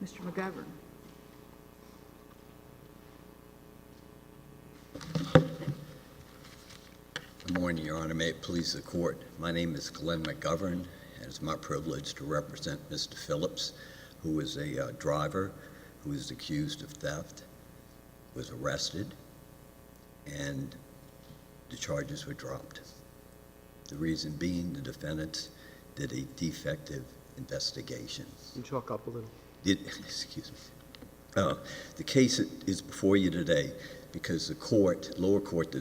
Mr. McGovern. Good morning, Your Honor. May it please the court. My name is Glenn McGovern, and it's my privilege to represent Mr. Phillips, who is a driver who is accused of theft, was arrested, and the charges were dropped. The reason being the defendants did a defective investigation. Can you talk up a little? Excuse me. The case is before you today because the lower court,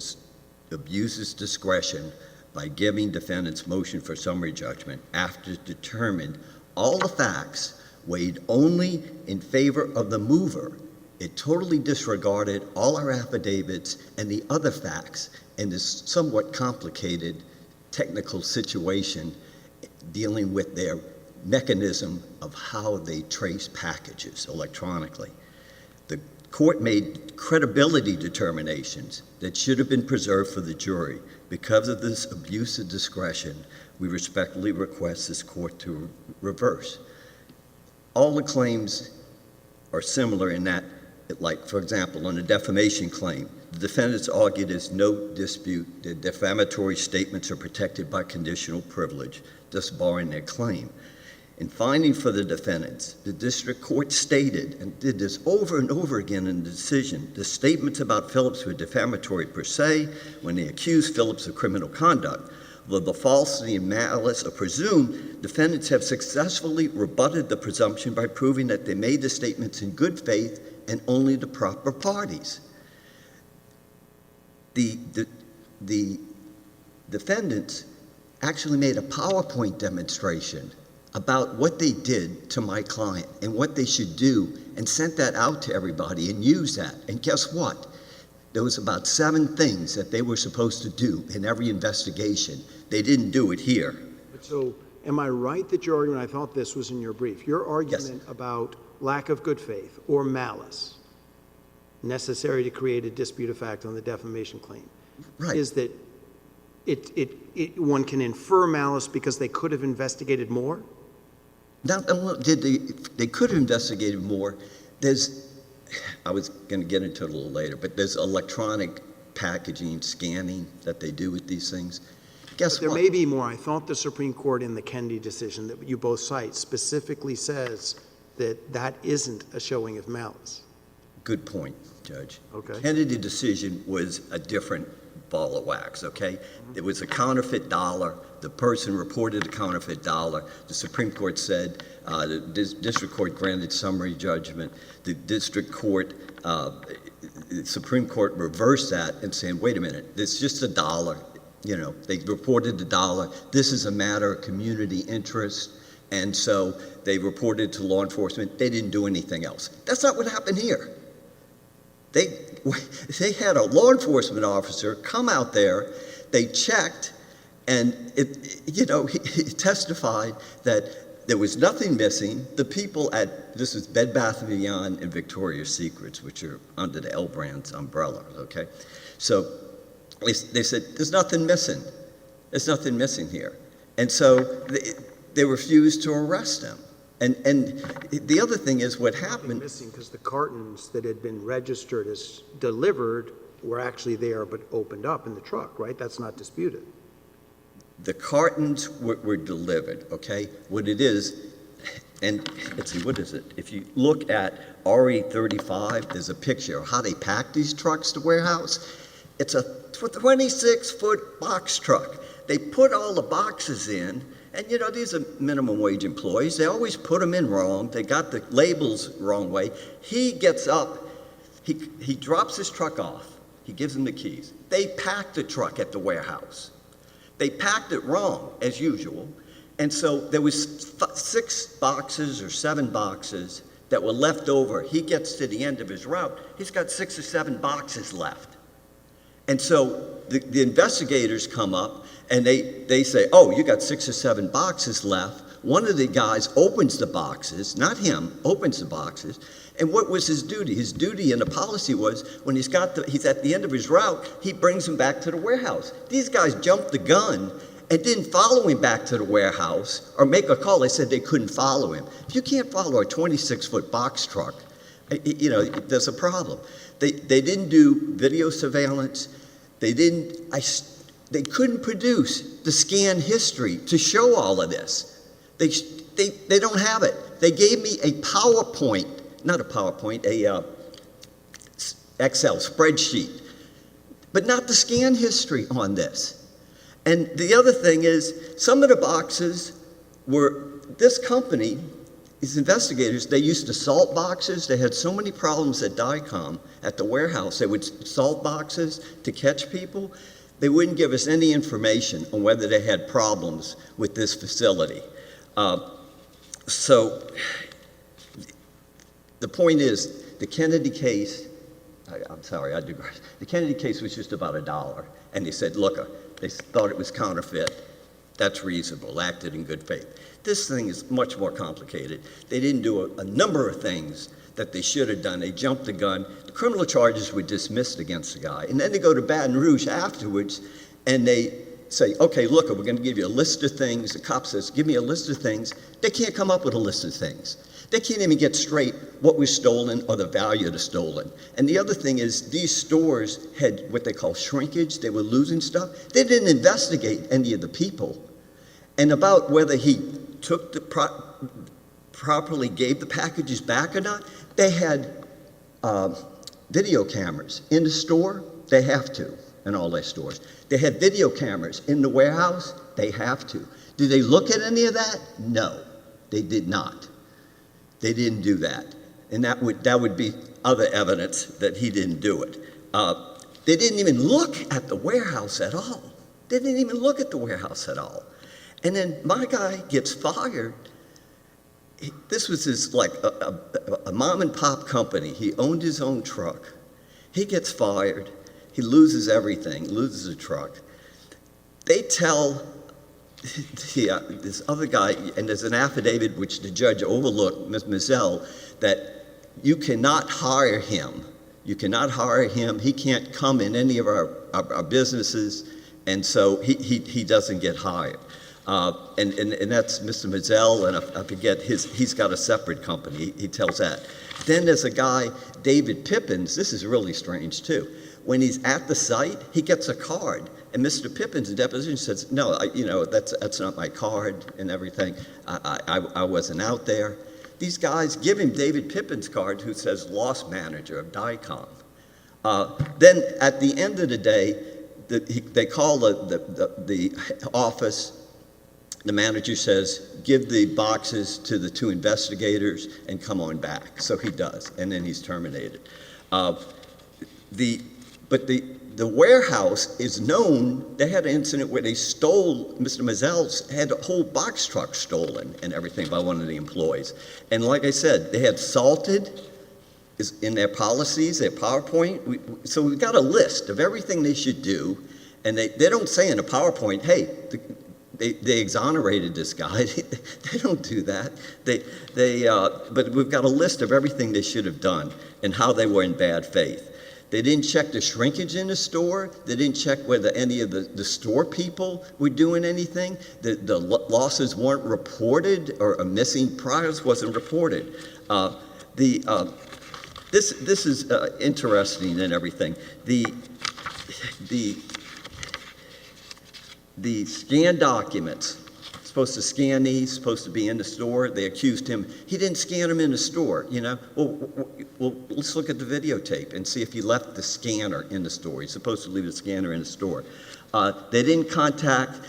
abuses discretion by giving defendants motion for summary judgment after determined all the facts weighed only in favor of the mover. It totally disregarded all our affidavits and the other facts in this somewhat complicated technical situation dealing with their mechanism of how they trace packages electronically. The court made credibility determinations that should have been preserved for the jury. Because of this abuse of discretion, we respectfully request this court to reverse. All the claims are similar in that, like, for example, on a defamation claim, the defendants argued there's no dispute that defamatory statements are protected by conditional privilege, thus barring their claim. In finding for the defendants, the district court stated, and did this over and over again in the decision, the statements about Phillips were defamatory per se when they accused Phillips of criminal conduct. Though the falsity and malice are presumed, defendants have successfully rebutted the presumption by proving that they made the statements in good faith and only the proper parties. The defendants actually made a PowerPoint demonstration about what they did to my client and what they should do, and sent that out to everybody and used that. And guess what? There was about 7 things that they were supposed to do in every investigation. They didn't do it here. So am I right that your argument, I thought this was in your brief, your argument about lack of good faith or malice necessary to create a dispute of fact on the defamation claim, Right. is that one can infer malice because they could have investigated more? Now, they could have investigated more. I was going to get into it a little later, but there's electronic packaging, scanning that they do with these things. Guess There what? may be more. I thought the Supreme Court in the Kennedy decision that you both cite specifically says that that isn't a showing of malice. Good point, Judge. Okay. Kennedy decision was a different ball of wax, okay? It was a counterfeit dollar. The person reported a counterfeit dollar. The Supreme Court said, the district court granted summary judgment. The district court, the Supreme Court reversed that and saying, wait a minute, it's just a dollar. You know, they reported the dollar. This is a matter of community interest. And so they reported to law enforcement. They didn't do anything else. That's not what happened here. They had a law enforcement officer come out there, they checked, and he testified that there was nothing missing. The people this is Bed Bath & Beyond and Victoria's Secrets, which are under the L Brands umbrella, okay? So they said, there's nothing missing. There's nothing missing here. And so they refused to arrest him. And the other thing is what happened. Missing because the cartons that had been registered as delivered were actually there but opened up in the truck, right? That's not disputed. The cartons were delivered, okay? What it is, and let's see, what is it? If you look at RE35, there's a picture of how they pack these trucks to warehouse. It's a 26-foot box truck. They put all the boxes in. And, these are minimum wage employees. They always put them in wrong. They got the labels wrong way. He gets up. He drops his truck off. He gives them the keys. They pack the truck at the warehouse. They packed it wrong, as usual. And so there was 6 boxes or 7 boxes that were left over. He gets to the end of his route. He's got 6 or 7 boxes left. And so the investigators come up, and they say, oh, you got 6 or 7 boxes left. One of the guys opens the boxes, not him, opens the boxes. And what was his duty? His duty and the policy was when he's at the end of his route, he brings them back to the warehouse. These guys jumped the gun and didn't follow him back to the warehouse or make a call. They said they couldn't follow him. If you can't follow a 26-foot box truck, there's a problem. They didn't do video surveillance. They couldn't produce the scan history to show all of this. They don't have it. They gave me a PowerPoint, not a PowerPoint, a Excel spreadsheet, but not the scan history on this. And the other thing is, some of the boxes were, this company, these investigators, they used to salt boxes. They had so many problems at DICOM, at the warehouse. They would salt boxes to catch people. They wouldn't give us any information on whether they had problems with this facility. So the point is, the Kennedy case, I'm sorry, I digress. The Kennedy case was just about $1. And they said, look, they thought it was counterfeit. That's reasonable, acted in good faith. This thing is much more complicated. They didn't do a number of things that they should have done. They jumped the gun. The criminal charges were dismissed against the guy. And then they go to Baton Rouge afterwards, and they say, okay, look, we're going to give you a list of things. The cop says, give me a list of things. They can't come up with a list of things. They can't even get straight what was stolen or the value of the stolen. And the other thing is, these stores had what they call shrinkage. They were losing stuff. They didn't investigate any of the people. And about whether he took the properly gave the packages back or not, they had video cameras in the store. They have to in all their stores. They had video cameras in the warehouse. They have to. Did they look at any of that? No, they did not. They didn't do that. And that would be other evidence that he didn't do it. They didn't even look at the warehouse at all. They didn't even look at the warehouse at all. And then my guy gets fired. This was his, like a mom and pop company. He owned his own truck. He gets fired. He loses everything, loses a truck. They tell this other guy, and there's an affidavit which the judge overlooked, Ms. Mizell, that you cannot hire him. You cannot hire him. He can't come in any of our businesses, and so he doesn't get hired. And that's Mr. Mizell, and I forget, he's got a separate company. He tells that. Then there's a guy, David Pippins. This is really strange, too. When he's at the site, he gets a card. And Mr. Pippins in deposition says, no, that's not my card and everything. I wasn't out there. These guys give him David Pippins' card, who says loss manager of DICOM. Then at the end of the day, they call the office. The manager says, give the boxes to the 2 investigators and come on back. So he does, and then he's terminated. But the warehouse is known. They had an incident where they stole, Mr. Mizell's had a whole box truck stolen and everything by one of the employees. And like I said, they had salted in their policies, their PowerPoint. So we've got a list of everything they should do. And they don't say in a PowerPoint, hey, they exonerated this guy. They don't do that. But we've got a list of everything they should have done and how they were in bad faith. They didn't check the shrinkage in the store. They didn't check whether any of the store people were doing anything. The losses weren't reported, or a missing prize wasn't reported. This is interesting and everything. The scan documents, supposed to scan these, supposed to be in the store. They accused him. He didn't scan them in the store, Well, let's look at the videotape and see if he left the scanner in the store. He's supposed to leave the scanner in the store. They didn't contact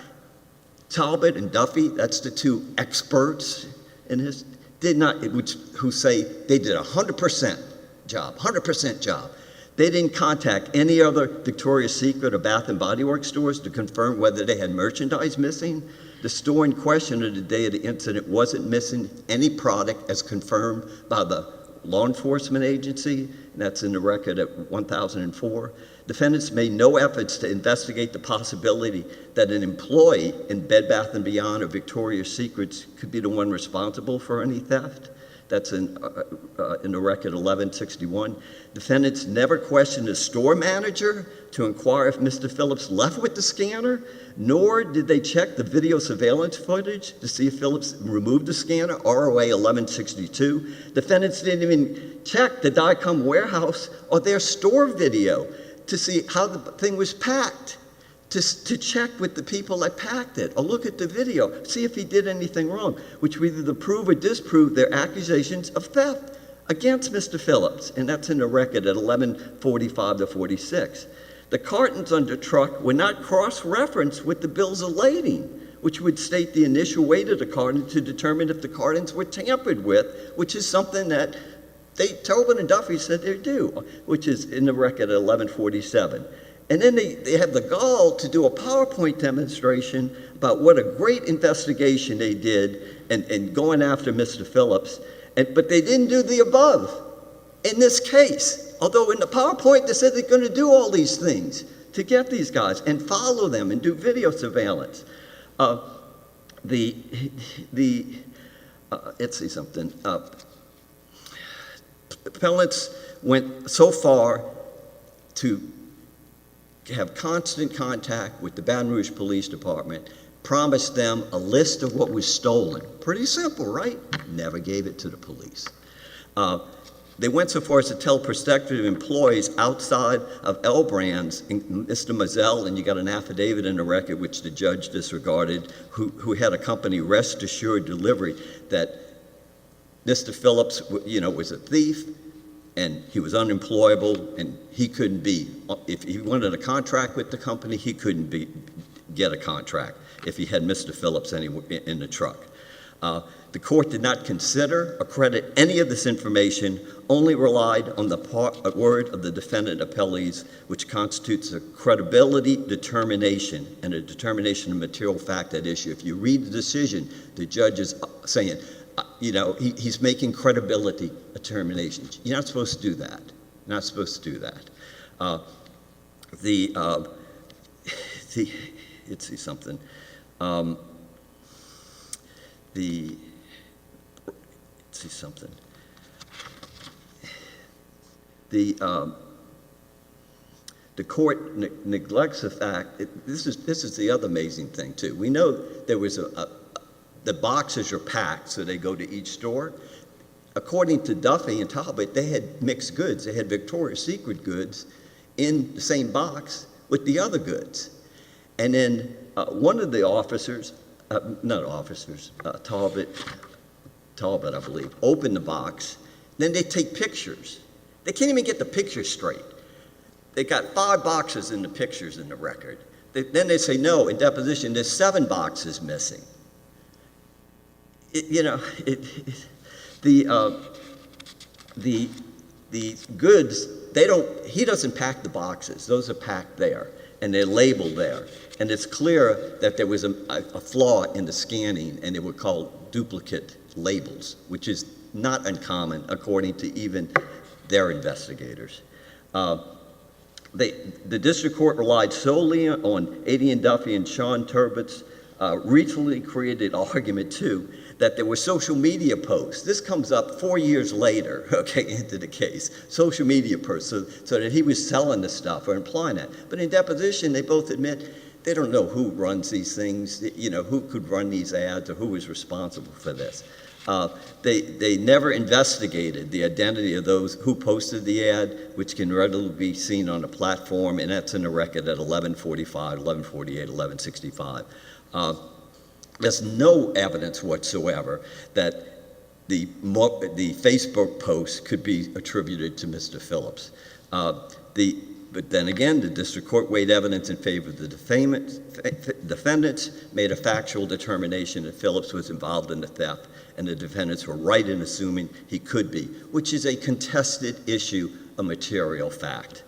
Talbot and Duffy. That's the 2 experts in this. Who say they did a 100% job. They didn't contact any other Victoria's Secret or Bath and Body Works stores to confirm whether they had merchandise missing. The store in question on the day of the incident wasn't missing any product as confirmed by the law enforcement agency, and that's in the record at 1004. Defendants made no efforts to investigate the possibility that an employee in Bed Bath & Beyond or Victoria's Secrets could be the one responsible for any theft. That's in the record 1161. Defendants never questioned the store manager to inquire if Mr. Phillips left with the scanner, nor did they check the video surveillance footage to see if Phillips removed the scanner, ROA 1162. Defendants didn't even check the Dicom warehouse or their store video to see how the thing was packed, to check with the people that packed it, or look at the video, see if he did anything wrong, which would either prove or disprove their accusations of theft against Mr. Phillips, and that's in the record at 1145 to 46. The cartons under truck were not cross-referenced with the bills of lading, which would state the initial weight of the carton to determine if the cartons were tampered with, which is something that Tobin and Duffy said they do, which is in the record at 1147. And then they have the gall to do a PowerPoint demonstration about what a great investigation they did and going after Mr. Phillips, but they didn't do the above in this case. Although in the PowerPoint they said they're going to do all these things to get these guys and follow them and do video surveillance. Let's see something. Appellants went so far to have constant contact with the Baton Rouge Police Department, promised them a list of what was stolen. Pretty simple, right? Never gave it to the police. They went so far as to tell prospective employees outside of L Brands, Mr. Mazzell, and you got an affidavit in the record which the judge disregarded, who had a company Rest Assured Delivery, that Mr. Phillips, was a thief, and he was unemployable, and he couldn't be, if he wanted a contract with the company, he couldn't get a contract if he had Mr. Phillips in the truck. The court did not consider or credit any of this information, only relied on the word of the defendant appellees, which constitutes a credibility determination and a determination of material fact at issue. If you read the decision, the judge is saying, he's making credibility determinations. You're not supposed to do that. You're not supposed to do that. Let's see something. Let's see something. The court neglects the fact. This is the other amazing thing too. We know there was the boxes are packed, so they go to each store. According to Duffy and Talbot, they had mixed goods. They had Victoria's Secret goods in the same box with the other goods. And then one of the officers, Talbot, I believe, opened the box. Then they take pictures. They can't even get the picture straight. They got 5 boxes in the pictures in the record. Then they say, no, in deposition, there's 7 boxes missing. The goods, he doesn't pack the boxes. Those are packed there, and they're labeled there. And it's clear that there was a flaw in the scanning, and they were called duplicate labels, which is not uncommon according to even their investigators. The district court relied solely on A.D. and Duffy and Sean Turbott's recently created argument, too, that there were social media posts. This comes up 4 years later, into the case. Social media posts, so that he was selling the stuff or implying that. But in deposition, they both admit they don't know who runs these things, who could run these ads or who was responsible for this. They never investigated the identity of those who posted the ad, which can readily be seen on a platform, and that's in the record at 1145, 1148, 1165. There's no evidence whatsoever that the Facebook post could be attributed to Mr. Phillips. But then again, the district court weighed evidence in favor of the defendants, made a factual determination that Phillips was involved in the theft, and the defendants were right in assuming he could be, which is a contested issue of material fact.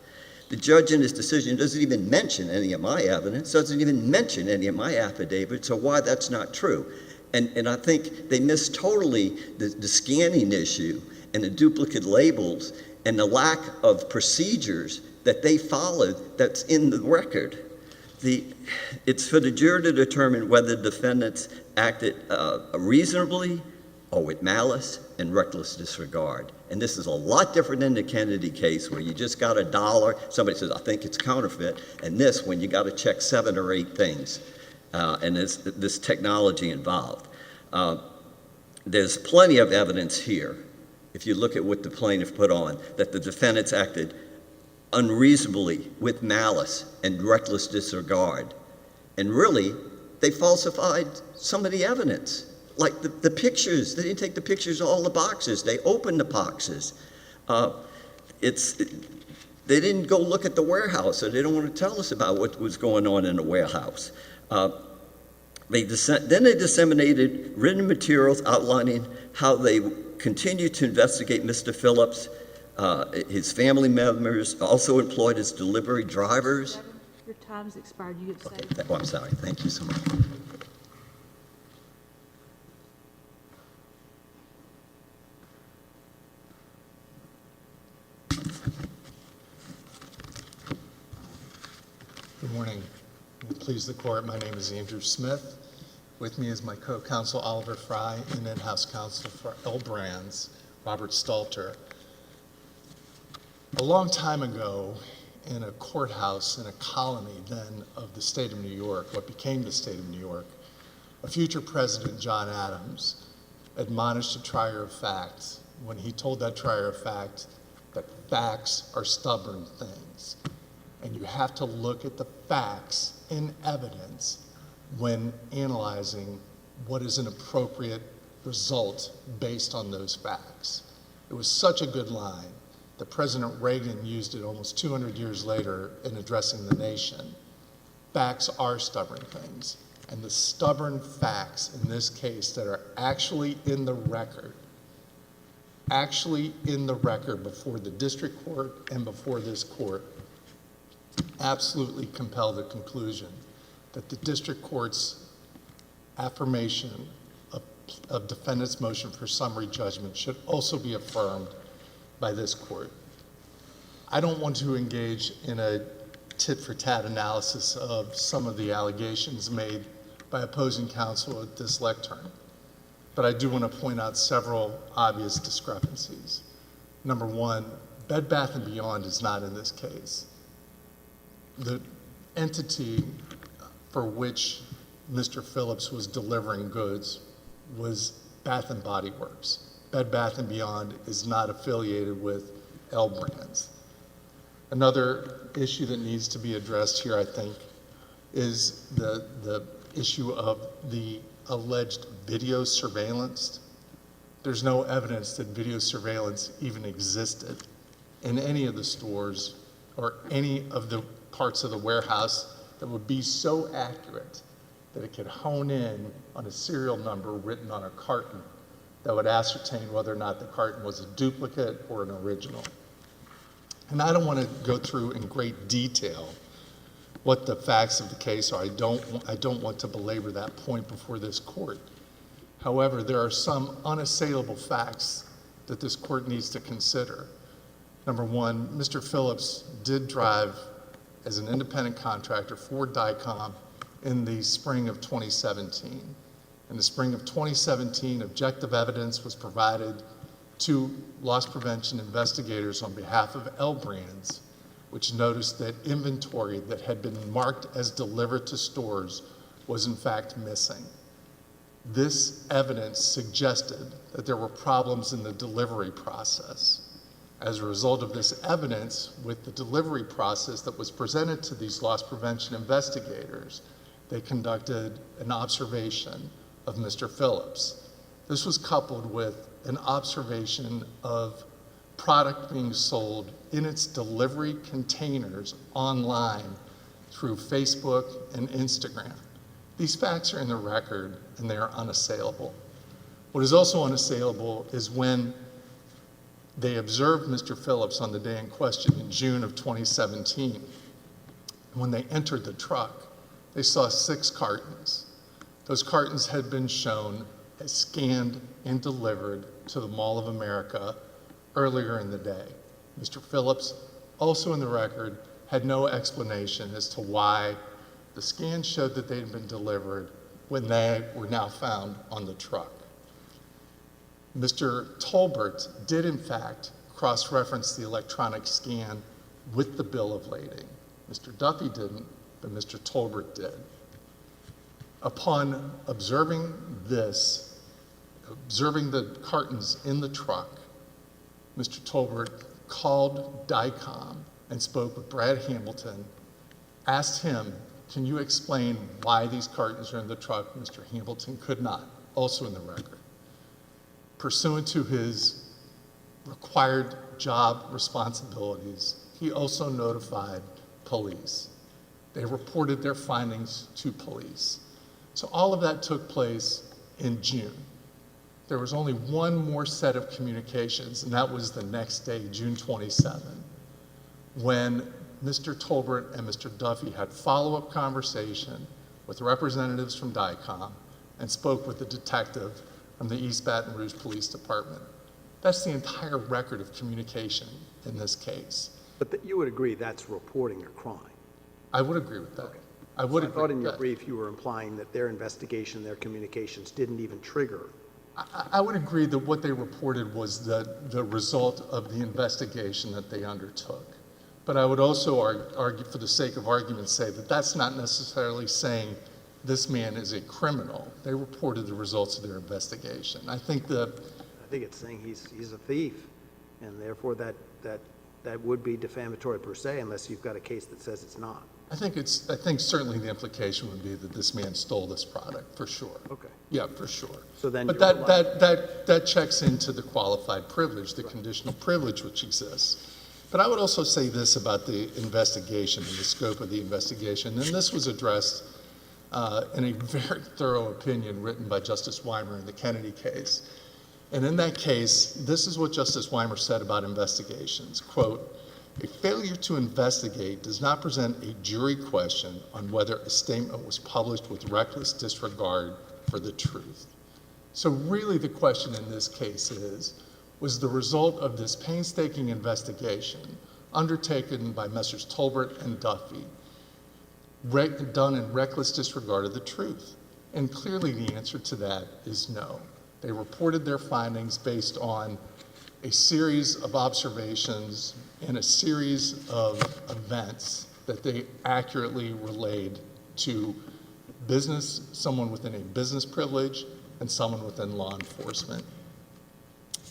The judge in his decision doesn't even mention any of my evidence, doesn't even mention any of my affidavits, so why that's not true. And I think they missed totally the scanning issue and the duplicate labels and the lack of procedures that they followed that's in the record. It's for the jury to determine whether the defendants acted reasonably or with malice and reckless disregard. And this is a lot different than the Kennedy case where you just got $1, somebody says, I think it's counterfeit, and this when you got to check 7 or 8 things, and there's this technology involved. There's plenty of evidence here, if you look at what the plaintiff put on, that the defendants acted unreasonably with malice and reckless disregard. And really, they falsified some of the evidence. Like the pictures, they didn't take the pictures of all the boxes. They opened the boxes. They didn't go look at the warehouse, so they don't want to tell us about what was going on in the warehouse. Then they disseminated written materials outlining how they continued to investigate Mr. Phillips. His family members also employed as delivery drivers. Your time's expired. You get to say. Okay, I'm sorry. Thank you so much. Good morning. Please the court. My name is Andrew Smith. With me is my co-counsel Oliver Fry and in-house counsel for L Brands, Robert Stalter. A long time ago, in a courthouse in a colony then of the state of New York, what became the state of New York, a future president, John Adams, admonished a trier of fact when he told that trier of fact that facts are stubborn things. And you have to look at the facts in evidence when analyzing what is an appropriate result based on those facts. It was such a good line that President Reagan used it almost 200 years later in addressing the nation. Facts are stubborn things, and the stubborn facts in this case that are actually in the record before the district court and before this court, absolutely compel the conclusion that the district court's affirmation of defendant's motion for summary judgment should also be affirmed by this court. I don't want to engage in a tit-for-tat analysis of some of the allegations made by opposing counsel at this lectern, but I do want to point out several obvious discrepancies. Number one, Bed Bath & Beyond is not in this case. The entity for which Mr. Phillips was delivering goods was Bath & Body Works. Bed Bath & Beyond is not affiliated with L Brands. Another issue that needs to be addressed here, I think, is the issue of the alleged video surveillance. There's no evidence that video surveillance even existed in any of the stores or any of the parts of the warehouse that would be so accurate that it could hone in on a serial number written on a carton that would ascertain whether or not the carton was a duplicate or an original. And I don't want to go through in great detail what the facts of the case are. I don't want to belabor that point before this court. However, there are some unassailable facts that this court needs to consider. Number one, Mr. Phillips did drive as an independent contractor for DICOM in the spring of 2017. In the spring of 2017, objective evidence was provided to loss prevention investigators on behalf of L Brands, which noticed that inventory that had been marked as delivered to stores was in fact missing. This evidence suggested that there were problems in the delivery process. As a result of this evidence, with the delivery process that was presented to these loss prevention investigators, they conducted an observation of Mr. Phillips. This was coupled with an observation of product being sold in its delivery containers online through Facebook and Instagram. These facts are in the record and they are unassailable. What is also unassailable is when they observed Mr. Phillips on the day in question in June of 2017. When they entered the truck, they saw 6 cartons. Those cartons had been shown as scanned and delivered to the Mall of America earlier in the day. Mr. Phillips, also in the record, had no explanation as to why the scans showed that they had been delivered when they were now found on the truck. Mr. Tolbert did in fact cross-reference the electronic scan with the bill of lading. Mr. Duffy didn't, but Mr. Tolbert did. Upon observing this, observing the cartons in the truck, Mr. Tolbert called DICOM and spoke with Brad Hamilton, asked him, can you explain why these cartons are in the truck? Mr. Hamilton could not, also in the record. Pursuant to his required job responsibilities, he also notified police. They reported their findings to police. So all of that took place in June. There was only one more set of communications, and that was the next day, June 27, when Mr. Tolbert and Mr. Duffy had follow-up conversation with representatives from DICOM and spoke with the detective from the East Baton Rouge Police Department. That's the entire record of communication in this case. But you would agree that's reporting a crime? I would agree with that. Okay. I would I agree thought in with your that. brief you were implying that their investigation, their communications didn't even trigger. I would agree that what they reported was the result of the investigation that they undertook. But I would also argue, for the sake of argument, say that that's not necessarily saying this man is a criminal. They reported the results of their investigation. I think it's saying he's a thief, and therefore that would be defamatory per se, unless you've got a case that says it's not. I think certainly the implication would be that this man stole this product, for sure. Okay. Yeah, for sure. So then But you're that checks into the qualified privilege, the conditional privilege which exists. But I would also say this about the investigation and the scope of the investigation, and this was addressed in a very thorough opinion written by Justice Weimer in the Kennedy case. And in that case, this is what Justice Weimer said about investigations, quote, "A failure to investigate does not present a jury question on whether a statement was published with reckless disregard for the truth." So really the question in this case is, was the result of this painstaking investigation undertaken by Messrs. Tolbert and Duffy done in reckless disregard of the truth? And clearly the answer to that is no. They reported their findings based on a series of observations and a series of events that they accurately relayed to someone within a business privilege and someone within law enforcement.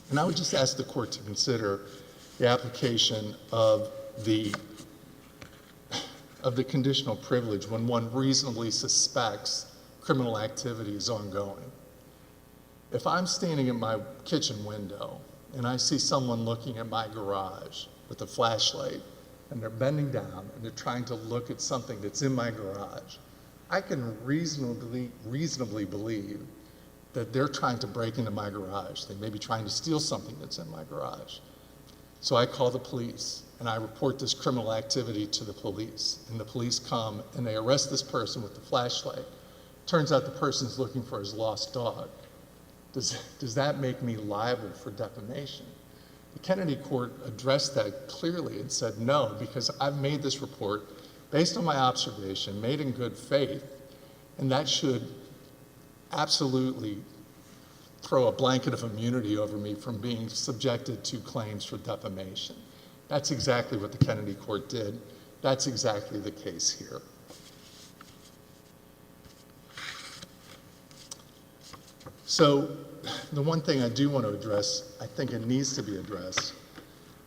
And I would just ask the court to consider the application of the conditional privilege when one reasonably suspects criminal activity is ongoing. If I'm standing at my kitchen window and I see someone looking at my garage with a flashlight and they're bending down and they're trying to look at something that's in my garage, I can reasonably believe that they're trying to break into my garage. They may be trying to steal something that's in my garage. So I call the police and I report this criminal activity to the police, and the police come and they arrest this person with the flashlight. Turns out the person's looking for his lost dog. Does that make me liable for defamation? The Kennedy court addressed that clearly and said no, because I've made this report based on my observation, made in good faith, and that should absolutely throw a blanket of immunity over me from being subjected to claims for defamation. That's exactly what the Kennedy court did. That's exactly the case here. So the one thing I do want to address, I think it needs to be addressed,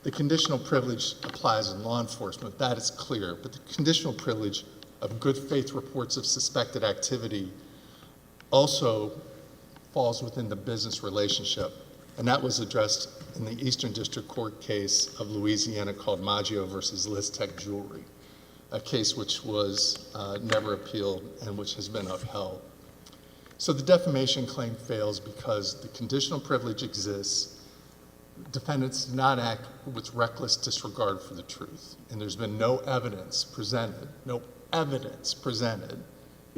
the conditional privilege applies in law enforcement, that is clear, but the conditional privilege of good faith reports of suspected activity also falls within the business relationship, and that was addressed in the Eastern District Court case of Louisiana called Maggio versus Liz Tech Jewelry, a case which was never appealed and which has been upheld. So the defamation claim fails because the conditional privilege exists. Defendants did not act with reckless disregard for the truth, and there's been no evidence presented. The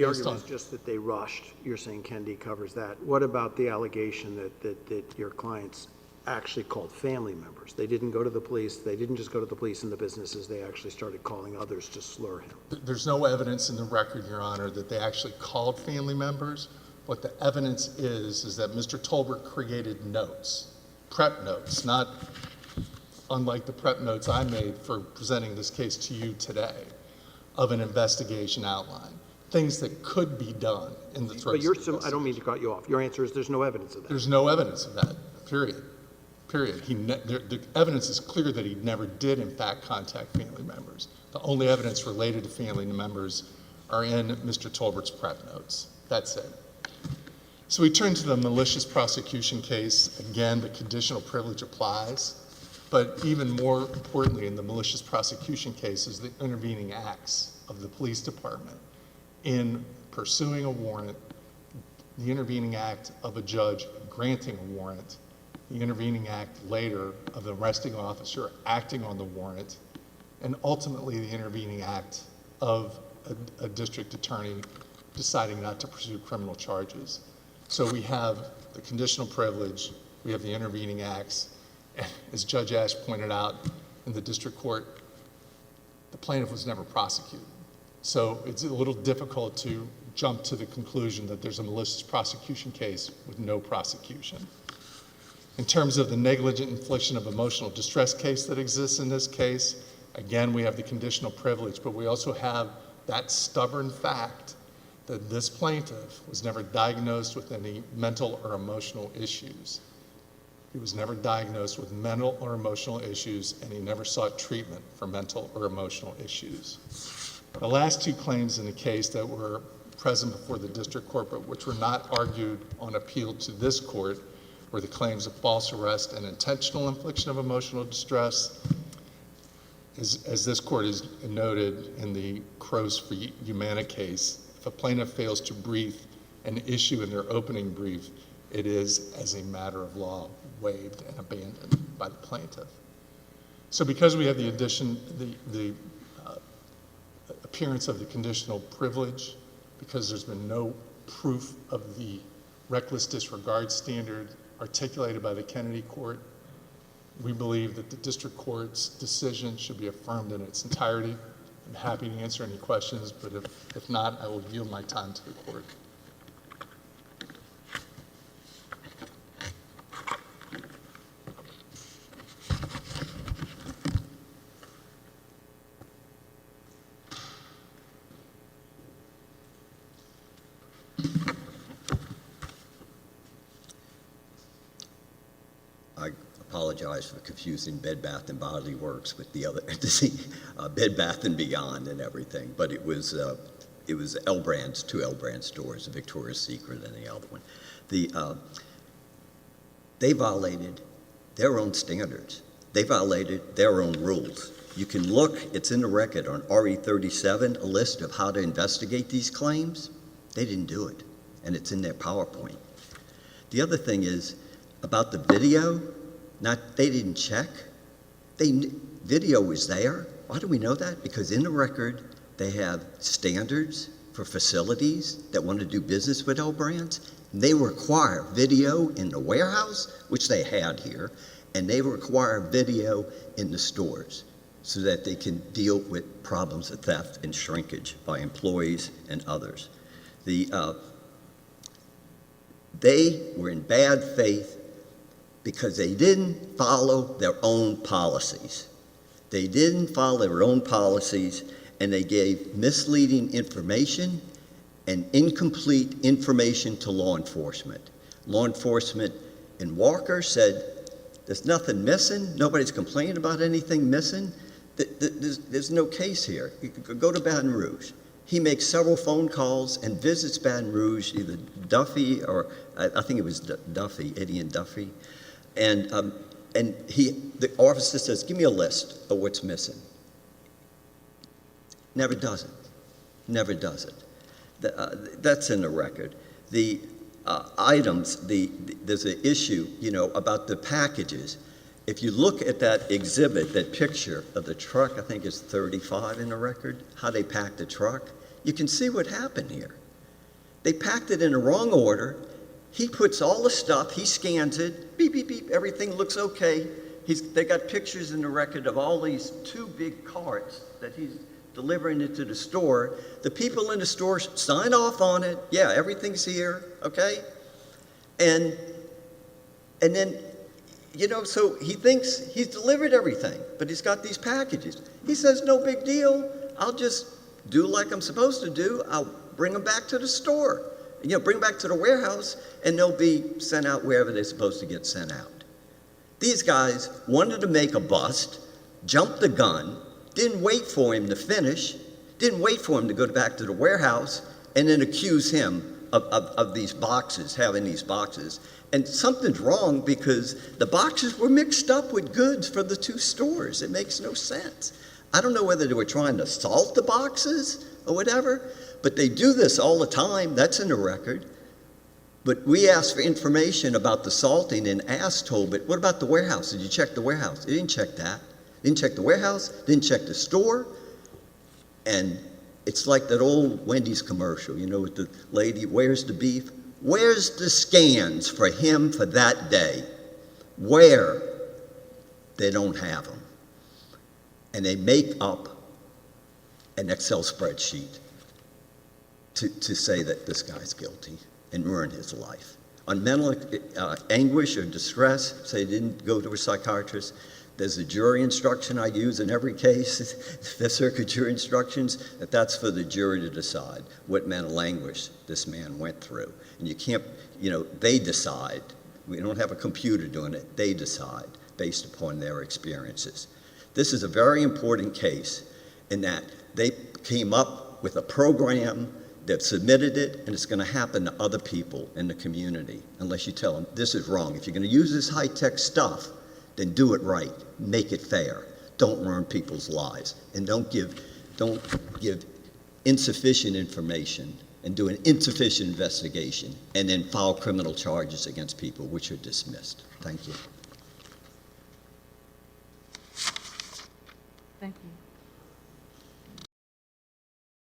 argument is just that they rushed. You're saying Kennedy covers that. What about the allegation that your clients actually called family members? They didn't go to the police. They didn't just go to the police and the businesses. They actually started calling others to slur him. There's no evidence in the record, Your Honor, that they actually called family members What the evidence is that Mr. Tolbert created notes, prep notes, not unlike the prep notes I made for presenting this case to you today, of an investigation outline, things that could be done in the throes But you're, of the investigation. I don't mean to cut you off. Your answer is there's no evidence of that. There's no evidence of that, period. Period. The evidence is clear that he never did, in fact, contact family members. The only evidence related to family members are in Mr. Tolbert's prep notes. That's it. So we turn to the malicious prosecution case. Again, the conditional privilege applies. But even more importantly, in the malicious prosecution case is the intervening acts of the police department in pursuing a warrant, the intervening act of a judge granting a warrant, the intervening act later of the arresting officer acting on the warrant, and ultimately the intervening act of a district attorney deciding not to pursue criminal charges. So we have the conditional privilege, we have the intervening acts, and as Judge Ash pointed out in the district court, the plaintiff was never prosecuted. So it's a little difficult to jump to the conclusion that there's a malicious prosecution case with no prosecution. In terms of the negligent infliction of emotional distress case that exists in this case, again, we have the conditional privilege, but we also have that stubborn fact that this plaintiff was never diagnosed with any mental or emotional issues. He was never diagnosed with mental or emotional issues, and he never sought treatment for mental or emotional issues. The last two claims in the case that were present before the district court, but which were not argued on appeal to this court, were the claims of false arrest and intentional infliction of emotional distress. As this court has noted in the Crows for Humana case, if a plaintiff fails to brief an issue in their opening brief, it is, as a matter of law, waived and abandoned by the plaintiff. So because we have the addition, the appearance of the conditional privilege, because there's been no proof of the reckless disregard standard articulated by the Kennedy court, we believe that the district court's decision should be affirmed in its entirety. I'm happy to answer any questions, but if not, I will yield my time to the court. I apologize for confusing Bed Bath & Body Works with the other entity, Bed Bath & Beyond and everything, but it was L Brands, two L Brand stores, Victoria's Secret and the other one. They violated their own standards. They violated their own rules. You can look, it's in the record on RE 37, a list of how to investigate these claims. They didn't do it, and it's in their PowerPoint. The other thing is, about the video, they didn't check. Video was there. Why do we know that? Because in the record, they have standards for facilities that want to do business with L Brands. They require video in the warehouse, which they had here, and they require video in the stores so that they can deal with problems of theft and shrinkage by employees and others. They were in bad faith because they didn't follow their own policies. They didn't follow their own policies, and they gave misleading information and incomplete information to law enforcement. Law enforcement in Walker said, there's nothing missing, nobody's complaining about anything missing. There's no case here. You could go to Baton Rouge. He makes several phone calls and visits Baton Rouge, either Duffy or, I think it was Duffy, Eddie and Duffy. And the officer says, give me a list of what's missing. Never does it. Never does it. That's in the record. The items, there's an issue, about the packages. If you look at that exhibit, that picture of the truck, I think it's 35 in the record, how they packed the truck, you can see what happened here. They packed it in the wrong order. He puts all the stuff, he scans it, beep, beep, beep, everything looks okay. They got pictures in the record of all these two big carts that he's delivering it to the store. The people in the store sign off on it. Yeah, everything's here, okay? And then, you know, so he thinks he's delivered everything, but he's got these packages. He says, no big deal. I'll just do like I'm supposed to do. I'll bring them back to the store, you know, bring them back to the warehouse, and they'll be sent out wherever they're supposed to get sent out. These guys wanted to make a bust, jumped the gun, didn't wait for him to finish, didn't wait for him to go back to the warehouse, and then accuse him of these boxes, having these boxes. And something's wrong because the boxes were mixed up with goods for the two stores. It makes no sense. I don't know whether they were trying to salt the boxes or whatever, but they do this all the time. That's in the record. But we asked for information about the salting and asked Tobit, what about the warehouse? Did you check the warehouse? They didn't check that. Didn't check the warehouse, didn't check the store. And it's like that old Wendy's commercial, you know, with the lady, where's the beef? Where's the scans for him for that day? Where? They don't have them. And they make up an Excel spreadsheet to say that this guy's guilty and ruin his life. On mental anguish or distress, say he didn't go to a psychiatrist, there's a jury instruction I use in every case, Fifth Circuit jury instructions, that's for the jury to decide what mental anguish this man went through. And you can't, you know, they decide. We don't have a computer doing it. They decide based upon their experiences. This is a very important case in that they came up with a program, they've submitted it, and it's going to happen to other people in the community unless you tell them, this is wrong. If you're going to use this high-tech stuff, then do it right. Make it fair. Don't ruin people's lives. And don't give insufficient information and do an insufficient investigation and then file criminal charges against people which are dismissed. Thank you. Thank you.